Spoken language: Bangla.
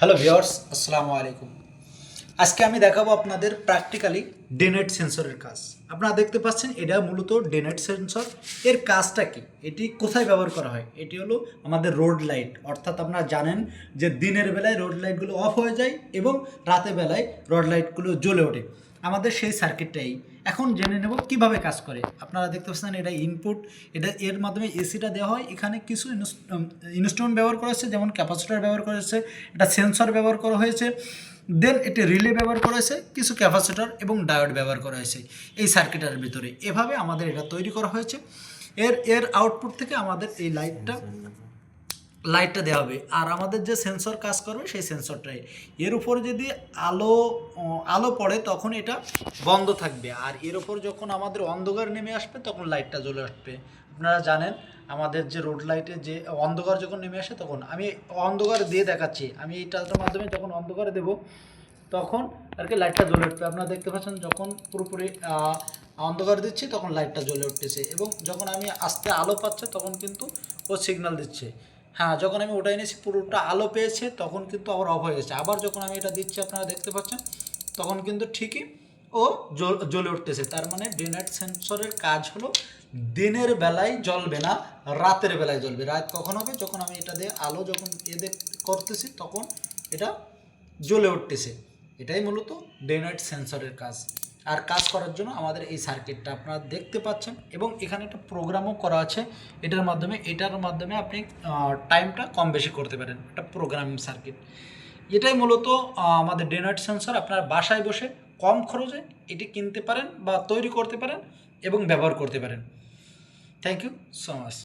হ্যালো ভিউয়ার্স, আসসালামু আলাইকুম। আজকে আমি দেখাবো আপনাদের প্র্যাকটিক্যালি ডেনেট সেন্সরের কাজ। আপনারা দেখতে পাচ্ছেন এটা মূলত ডেনেট সেন্সর। এর কাজটা কি, এটি কোথায় ব্যবহার করা হয়? এটি হলো আমাদের রোড লাইট, অর্থাৎ আপনারা জানেন যে দিনের বেলায় রোড লাইটগুলো অফ হয়ে যায় এবং রাতের বেলায় রোড লাইটগুলো জ্বলে ওঠে। আমাদের সেই সার্কিটটাই এখন জেনে নেব কিভাবে কাজ করে। আপনারা দেখতে পাচ্ছেন এটা ইনপুট, এটা এর মাধ্যমে এসিটা দেওয়া হয়। এখানে কিছু ইনস্ট্রুমেন্ট ব্যবহার করা হয়েছে, যেমন ক্যাপাসিটর ব্যবহার করা হয়েছে, এটা সেন্সর ব্যবহার করা হয়েছে, দেন এটি রিলে ব্যবহার করা হয়েছে, কিছু ক্যাপাসিটর এবং ডায়োড ব্যবহার করা হয়েছে এই সার্কিটের ভিতরে। এভাবে আমাদের এটা তৈরি করা হয়েছে। এর আউটপুট থেকে আমাদের এই লাইটটা দেওয়া হবে, আর আমাদের যে সেন্সর কাজ করবে সেই সেন্সরটাই। এর উপরে যদি আলো পড়ে তখন এটা বন্ধ থাকবে, আর এর উপর যখন আমাদের অন্ধকার নেমে আসবে তখন লাইটটা জ্বলে আসবে। আপনারা জানেন আমাদের যে রোড লাইটে যে অন্ধকার যখন নেমে আসে তখন আমি অন্ধকার দিয়ে দেখাচ্ছি। আমি এইটার মাধ্যমে যখন অন্ধকারে দেব তখন আর কি লাইটটা জ্বলে উঠবে। আপনারা দেখতে পাচ্ছেন যখন পুরোপুরি অন্ধকার দিচ্ছি তখন লাইটটা জ্বলে উঠতেছে, এবং যখন আমি আস্তে আলো পাচ্ছে তখন কিন্তু ও সিগন্যাল দিচ্ছে। হ্যাঁ, যখন আমি ওটা এনেছি পুরোটা আলো পেয়েছে তখন কিন্তু আবার অফ হয়ে গেছে। আবার যখন আমি এটা দিচ্ছি আপনারা দেখতে পাচ্ছেন তখন কিন্তু ঠিকই ও জ্বলে উঠতেছে। তার মানে ডেনাইট সেন্সরের কাজ হলো দিনের বেলায় জ্বলবে না, রাতের বেলায় জ্বলবে। রাত কখন হবে? যখন আমি এটা দিয়ে আলো যখন করতেছি তখন এটা জ্বলে উঠতেছে। এটাই মূলত ডেনাইট সেন্সরের কাজ। আর কাজ করার জন্য আমাদের এই সার্কিটটা আপনারা দেখতে পাচ্ছেন, এবং এখানে একটা প্রোগ্রামও করা আছে। এটার মাধ্যমে আপনি টাইমটা কম বেশি করতে পারেন। একটা প্রোগ্রামিং সার্কিট। এটাই মূলত আমাদের ডেনাইট সেন্সর। আপনারা বাসায় বসে কম খরচে এটি কিনতে পারেন বা তৈরি করতে পারেন এবং ব্যবহার করতে পারেন। Thank you so much.